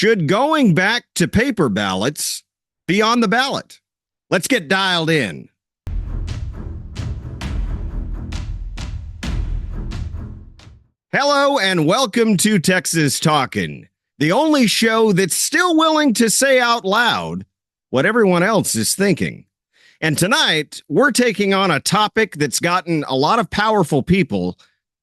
Should going back to paper ballots be on the ballot? Let's get dialed in. Hello and welcome to Texas Talkin, the only show that's still willing to say out loud what everyone else is thinking. And tonight, we're taking on a topic that's gotten a lot of powerful people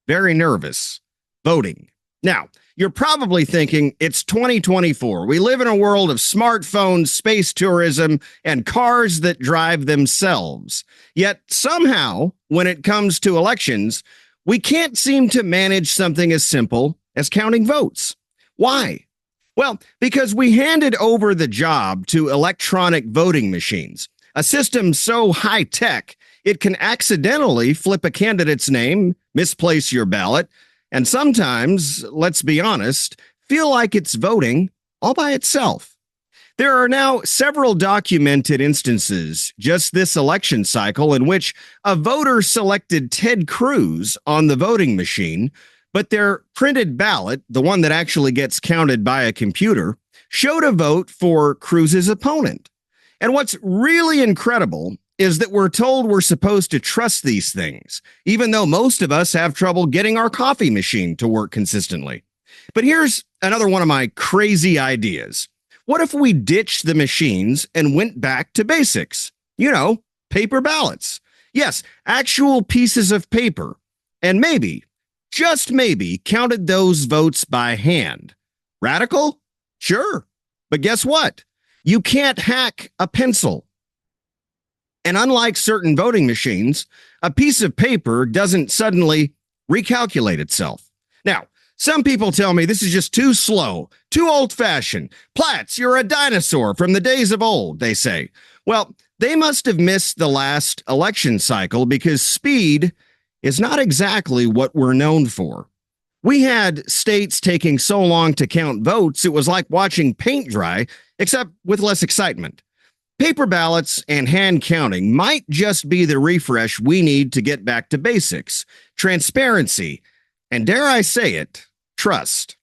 very nervous: voting. Now, you're probably thinking it's 2024. We live in a world of smartphones, space tourism, and cars that drive themselves. Yet somehow, when it comes to elections, we can't seem to manage something as simple as counting votes. Why? Well, because we handed over the job to electronic voting machines, a system so high-tech it can accidentally flip a candidate's name, misplace your ballot, and sometimes, let's be honest, feel like it's voting all by itself. There are now several documented instances just this election cycle in which a voter selected Ted Cruz on the voting machine, but their printed ballot, the one that actually gets counted by a computer, showed a vote for Cruz's opponent. And what's really incredible is that we're told we're supposed to trust these things, even though most of us have trouble getting our coffee machine to work consistently. But here's another one of my crazy ideas. What if we ditched the machines and went back to basics? You know, paper ballots. Yes, actual pieces of paper. And maybe, just maybe, counted those votes by hand. Radical? Sure. But guess what? You can't hack a pencil. And unlike certain voting machines, a piece of paper doesn't suddenly recalculate itself. Now, some people tell me this is just too slow, too old-fashioned. Platts, you're a dinosaur from the days of old, they say. Well, they must have missed the last election cycle because speed is not exactly what we're known for. We had states taking so long to count votes, it was like watching paint dry, except with less excitement. Paper ballots and hand counting might just be the refresh we need to get back to basics, transparency, and dare I say it, trust.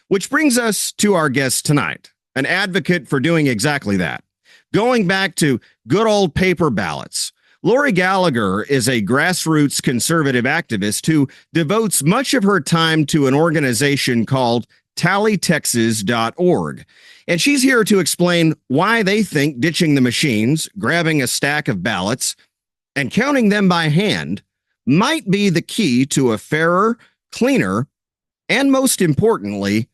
Which brings us to our guest tonight, an advocate for doing exactly that. Going back to good old paper ballots, Lori Gallagher is a grassroots conservative activist who devotes much of her time to an organization called tallytexas.org. And she's here to explain why they think ditching the machines, grabbing a stack of ballots, and counting them by hand might be the key to a fairer, cleaner, and most importantly,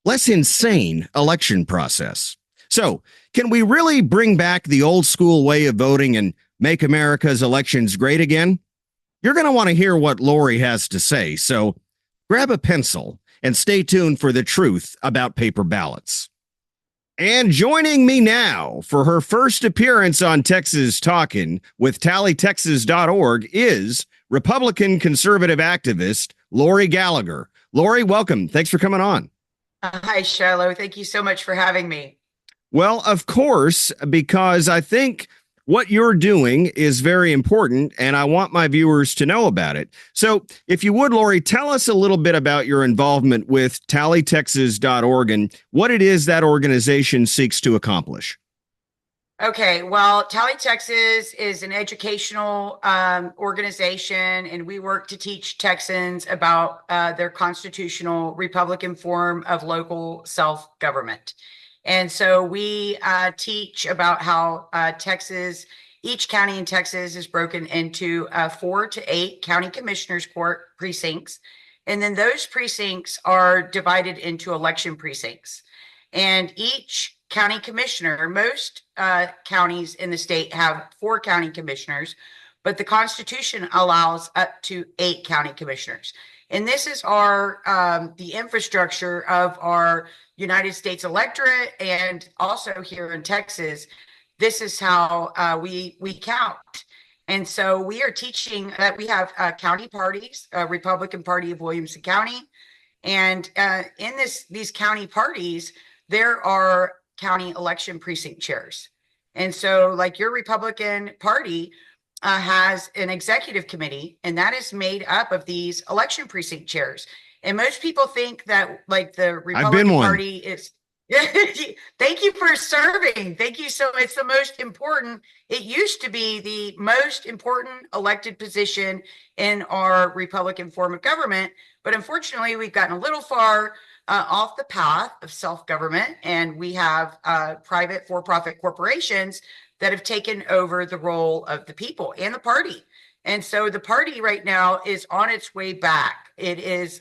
less insane election process. So, can we really bring back the old school way of voting and make America's elections great again? You're going to want to hear what Lori has to say, so grab a pencil and stay tuned for the truth about paper ballots. And joining me now for her first appearance on Texas Talkin with tallytexas.org is Republican conservative activist Lori Gallagher. Lori, welcome. Thanks for coming on. Hi, Shilo. Thank you so much for having me. Well, of course, because I think what you're doing is very important, and I want my viewers to know about it. So if you would, Lori, tell us a little bit about your involvement with tallytexas.org and what it is that organization seeks to accomplish. Okay, well, Tally Texas is an educational organization, and we work to teach Texans about their constitutional Republican form of local self-government. And so we teach about how each county in Texas is broken into 4 to 8 county commissioners' court precincts. And then those precincts are divided into election precincts. And each county commissioner, most counties in the state have 4 county commissioners, but the Constitution allows up to 8 county commissioners. And this is the infrastructure of our United States electorate, and also here in Texas, this is how we count. And so we are teaching that we have county parties, Republican Party of Williamson County, and in these county parties, there are county election precinct chairs. And so, like your Republican Party has an executive committee, and that is made up of these election precinct chairs. And most people think that, like, the Republican Party is Thank you for serving. Thank you. So it's the most important. It used to be the most important elected position in our Republican form of government, but unfortunately, we've gotten a little far off the path of self-government, and we have private for-profit corporations that have taken over the role of the people and the party. And so the party right now is on its way back. It is,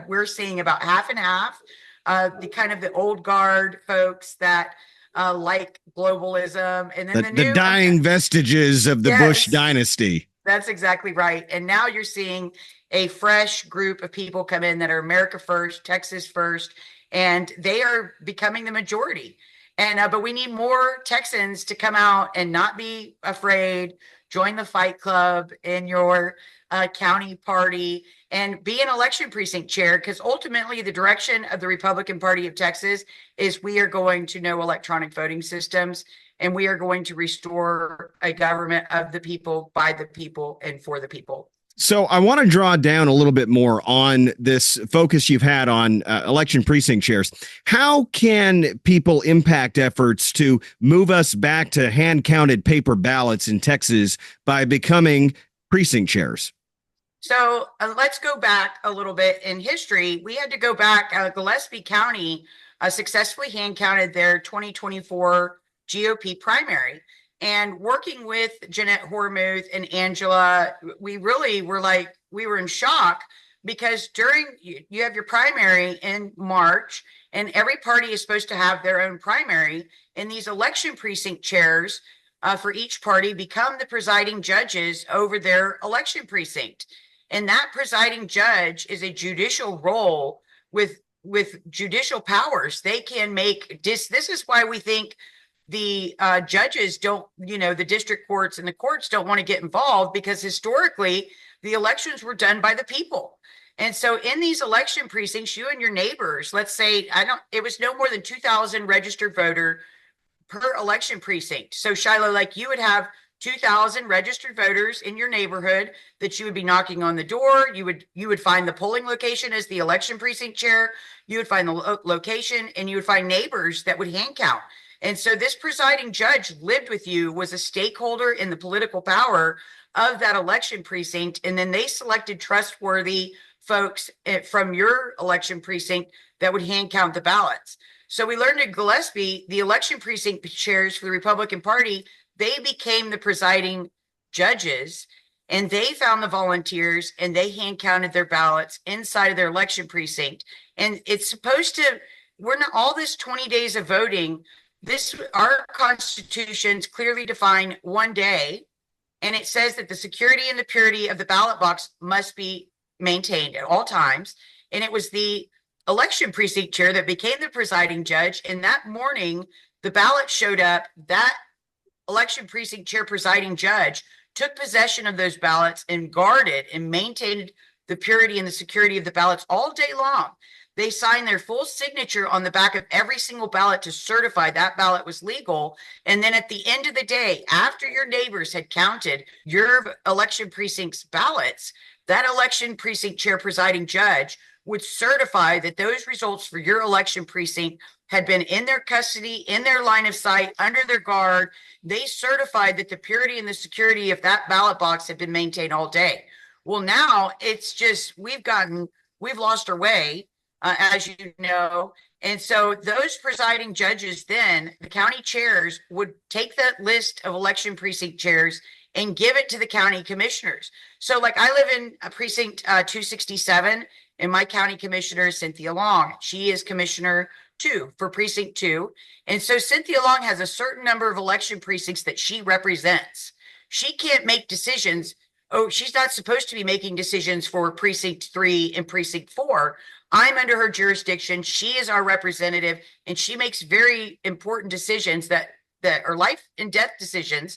we're seeing about half and half. The kind of the old guard folks that like globalism, and then The dying vestiges of the Bush yes, dynasty. that's exactly right. And now you're seeing a fresh group of people come in that are America first, Texas first, and they are becoming the majority. And but we need more Texans to come out and not be afraid. Join the fight club in your county party and be an election precinct chair, because ultimately the direction of the Republican Party of Texas is we are going to no electronic voting systems, and we are going to restore a government of the people, by the people, and for the people. So I want to draw down a little bit more on this focus you've had on election precinct chairs. How can people impact efforts to move us back to hand-counted paper ballots in Texas by becoming precinct chairs? So let's go back a little bit in history. We had to go back. Gillespie County successfully hand counted their 2024 GOP primary. And working with Jeanette Hormuth and Angela, we really were like, we were in shock, because during you have your primary in March, and every party is supposed to have their own primary. And these election precinct chairs for each party become the presiding judges over their election precinct. And that presiding judge is a judicial role with judicial powers. They can make this is why we think the judges don't, the district courts and the courts don't want to get involved, because historically the elections were done by the people. And so in these election precincts, you and your neighbors, let's say, it was no more than 2,000 registered voter per election precinct. So Shilo, like, you would have 2,000 registered voters in your neighborhood that you would be knocking on the door. You would find the polling location as the election precinct chair. You would find the location, and you would find neighbors that would hand count. And so this presiding judge lived with you, was a stakeholder in the political power of that election precinct. And then they selected trustworthy folks from your election precinct that would hand count the ballots. So we learned at Gillespie, the election precinct chairs for the Republican Party, they became the presiding judges, and they found the volunteers, and they hand counted their ballots inside of their election precinct. And it's supposed to, we're not all this 20 days of voting. Our constitutions clearly define one day, and it says that the security and the purity of the ballot box must be maintained at all times. And it was the election precinct chair that became the presiding judge. And that morning, the ballot showed up. That election precinct chair presiding judge took possession of those ballots and guarded and maintained the purity and the security of the ballots all day long. They signed their full signature on the back of every single ballot to certify that ballot was legal. And then at the end of the day, after your neighbors had counted your election precinct's ballots, that election precinct chair presiding judge would certify that those results for your election precinct had been in their custody, in their line of sight, under their guard. They certified that the purity and the security of that ballot box had been maintained all day. Well, now it's just, we've lost our way. As you know. And so those presiding judges, then the county chairs would take that list of election precinct chairs and give it to the county commissioners. So like, I live in a precinct 267, and my county commissioner is Cynthia Long. She is commissioner 2 for precinct 2. And so Cynthia Long has a certain number of election precincts that she represents. She can't make decisions. Oh, she's not supposed to be making decisions for precinct 3 and precinct 4. I'm under her jurisdiction. She is our representative, and she makes very important decisions that are life and death decisions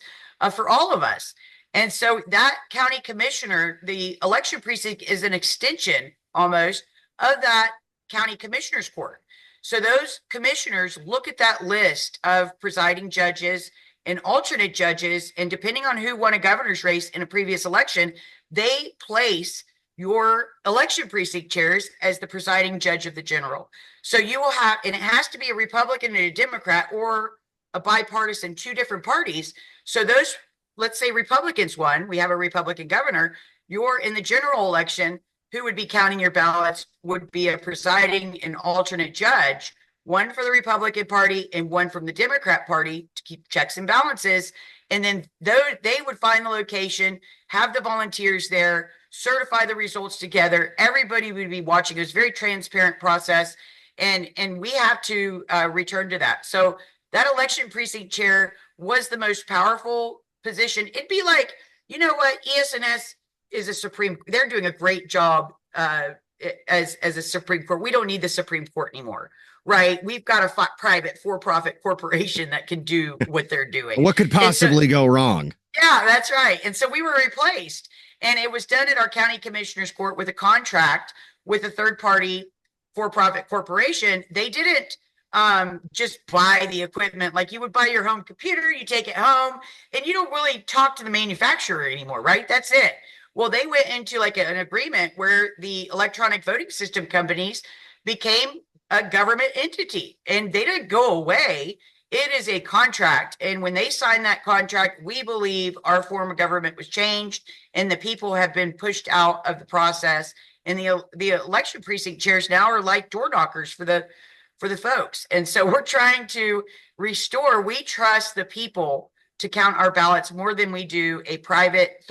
for all of us. And so that county commissioner, the election precinct, is an extension almost of that county commissioner's court. So those commissioners look at that list of presiding judges and alternate judges, and depending on who won a governor's race in a previous election, they place your election precinct chairs as the presiding judge of the general. So you will have, and it has to be a Republican and a Democrat or a bipartisan, two different parties. So those, let's say Republicans won, we have a Republican governor, you're in the general election, who would be counting your ballots would be a presiding and alternate judge, one for the Republican Party and one from the Democrat Party to keep checks and balances. And then they would find the location, have the volunteers there, certify the results together. Everybody would be watching. It was a very transparent process. And we have to return to that. So that election precinct chair was the most powerful position. It'd be like, you know what, ES&S is a Supreme, they're doing a great job as a Supreme Court. We don't need the Supreme Court anymore, right? We've got a private for-profit corporation that can do what they're doing. What could possibly go wrong? Yeah, that's right. And so we were replaced, and it was done at our county commissioner's court with a contract with a third party for-profit corporation. They didn't just buy the equipment like you would buy your home computer, you take it home, and you don't really talk to the manufacturer anymore, right? That's it. Well, they went into like an agreement where the electronic voting system companies became a government entity, and they didn't go away. It is a contract. And when they signed that contract, we believe our form of government was changed and the people have been pushed out of the process. And the election precinct chairs now are like door knockers for the folks. And so we're trying to restore, we trust the people to count our ballots more than we do a private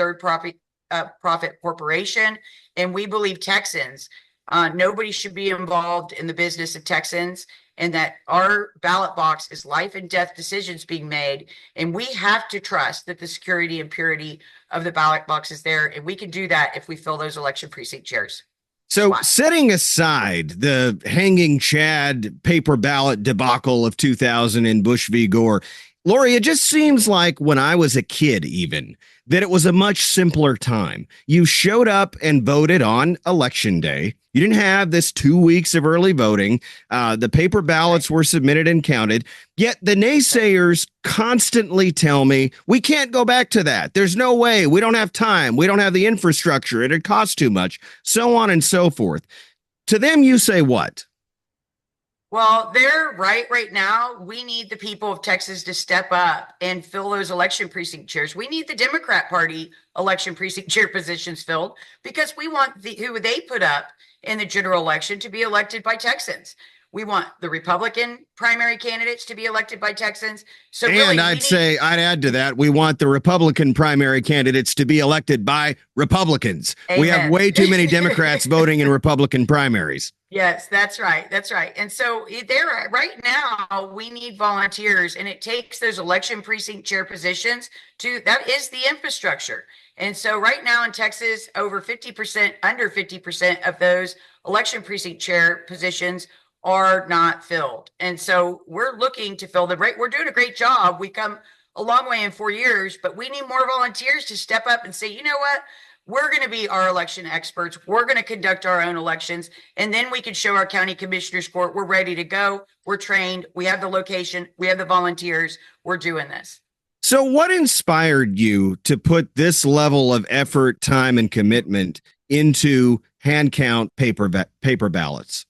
profit corporation. And we believe Texans, nobody should be involved in the business of Texans, and that our ballot box is life and death decisions being made. And we have to trust that the security and purity of the ballot box is there. And we can do that if we fill those election precinct chairs. So setting aside the hanging Chad paper ballot debacle of 2000 in Bush v. Gore, Lori, it just seems like when I was a kid, even, that it was a much simpler time. You showed up and voted on election day. You didn't have this 2 weeks of early voting. The paper ballots were submitted and counted. Yet the naysayers constantly tell me we can't go back to that. There's no way. We don't have time. We don't have the infrastructure. It'd cost too much, so on and so forth. To them, you say what? Well, they're right now. We need the people of Texas to step up and fill those election precinct chairs. We need the Democrat Party election precinct chair positions filled because we want who they put up in the general election to be elected by Texans. We want the Republican primary candidates to be elected by Texans. So and really, I'd add to that, we want the Republican primary candidates to be elected by Republicans. Amen. We have way too many Democrats voting in Republican primaries. Yes, that's right. That's right. And so there, right now, we need volunteers, and it takes those election precinct chair positions that is the infrastructure. And so right now in Texas, over 50%, under 50% of those election precinct chair positions are not filled. And so we're looking to fill them. Right. We're doing a great job. We come a long way in 4 years, but we need more volunteers to step up and say, you know what? We're going to be our election experts. We're going to conduct our own elections. And then we can show our county commissioners court, we're ready to go. We're trained. We have the location. We have the volunteers. We're doing this. So what inspired you to put this level of effort, time, and commitment into hand count paper ballots?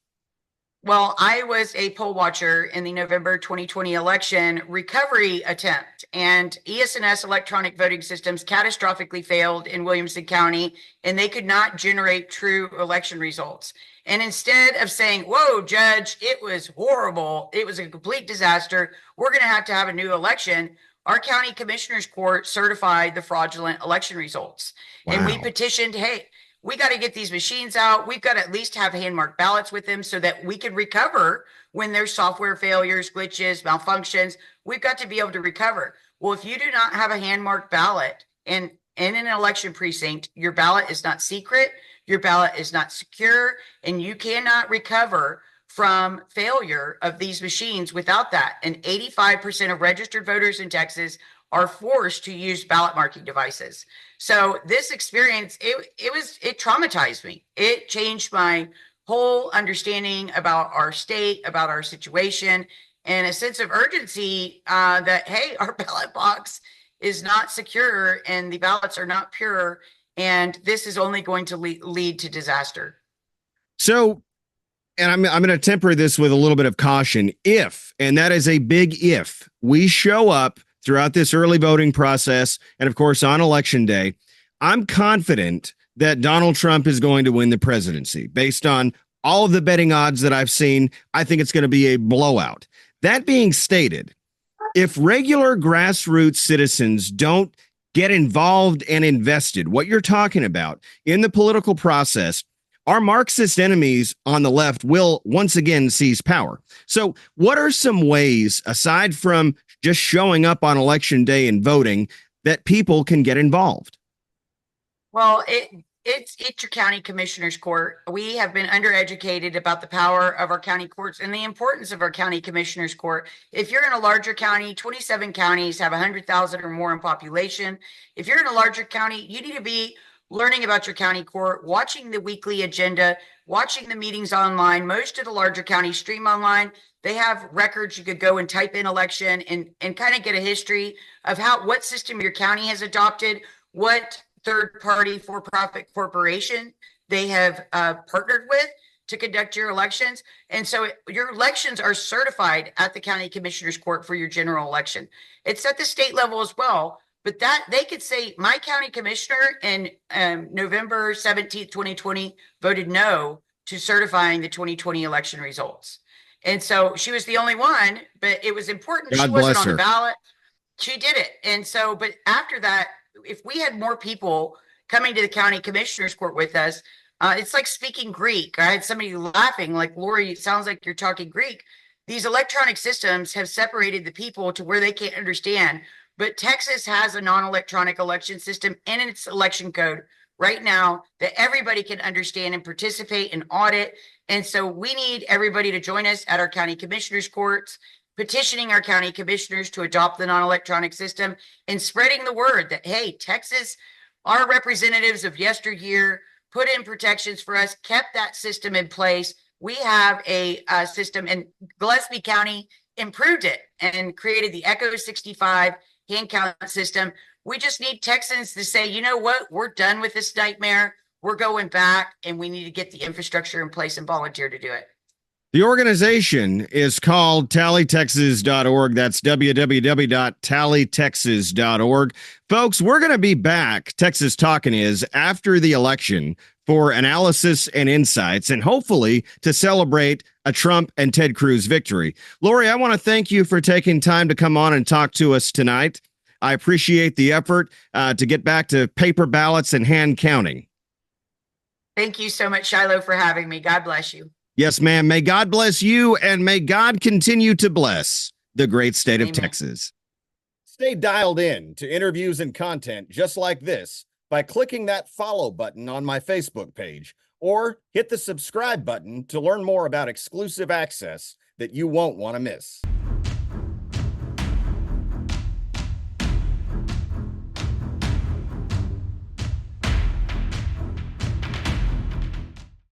Well, I was a poll watcher in the November 2020 election recovery attempt, and ES&S electronic voting systems catastrophically failed in Williamson County, and they could not generate true election results. And instead of saying, whoa, Judge, it was horrible, it was a complete disaster, we're going to have a new election, our county commissioner's court certified the fraudulent election results. Wow. And we petitioned, hey, we got to get these machines out. We've got to at least have hand-marked ballots with them so that we can recover when there's software failures, glitches, malfunctions. We've got to be able to recover. Well, if you do not have a hand-marked ballot in an election precinct, your ballot is not secret, your ballot is not secure, and you cannot recover from failure of these machines without that. And 85% of registered voters in Texas are forced to use ballot marking devices. So this experience, it traumatized me. It changed my whole understanding about our state, about our situation, and a sense of urgency that, hey, our ballot box is not secure and the ballots are not pure. And this is only going to lead to disaster. So, and I'm going to temper this with a little bit of caution. If, and that is a big if, we show up throughout this early voting process, and of course on election day, I'm confident that Donald Trump is going to win the presidency. Based on all of the betting odds that I've seen, I think it's going to be a blowout. That being stated, if regular grassroots citizens don't get involved and invested, what you're talking about in the political process, our Marxist enemies on the left will once again seize power. So what are some ways, aside from just showing up on election day and voting, that people can get involved? Well, it's your county commissioner's court. We have been undereducated about the power of our county courts and the importance of our county commissioner's court. If you're in a larger county, 27 counties have 100,000 or more in population. If you're in a larger county, you need to be learning about your county court, watching the weekly agenda, watching the meetings online. Most of the larger counties stream online. They have records. You could go and type in election and kind of get a history of what system your county has adopted, what third-party for-profit corporation they have partnered with to conduct your elections. And so your elections are certified at the county commissioner's court for your general election. It's at the state level as well, but that they could say my county commissioner in November 17th, 2020 voted no to certifying the 2020 election results. And so she was the only one, but it was important. God she wasn't bless on her. the ballot. She did it. And so, but after that, if we had more people coming to the county commissioner's court with us, it's like speaking Greek. I had somebody laughing like, Lori, it sounds like you're talking Greek. These electronic systems have separated the people to where they can't understand. But Texas has a non-electronic election system in its election code right now that everybody can understand and participate and audit. And so we need everybody to join us at our county commissioners' courts, petitioning our county commissioners to adopt the non-electronic system and spreading the word that, hey, Texas, our representatives of yesteryear put in protections for us, kept that system in place. We have a system, and Gillespie County improved it and created the Echo 65 hand count system. We just need Texans to say, you know what, we're done with this nightmare. We're going back, and we need to get the infrastructure in place and volunteer to do it. The organization is called tallytexas.org. That's www.tallytexas.org. Folks, we're going to be back, Texas Talkin is, after the election for analysis and insights, and hopefully to celebrate a Trump and Ted Cruz victory. Lori, I want to thank you for taking time to come on and talk to us tonight. I appreciate the effort to get back to paper ballots and hand counting. Thank you so much, Shilo, for having me. God bless you. Yes, ma'am. May God bless you, and may God continue to bless the great state of Texas. Stay dialed in to interviews and content just like this by clicking that follow button on my Facebook page, or hit the subscribe button to learn more about exclusive access that you won't want to miss.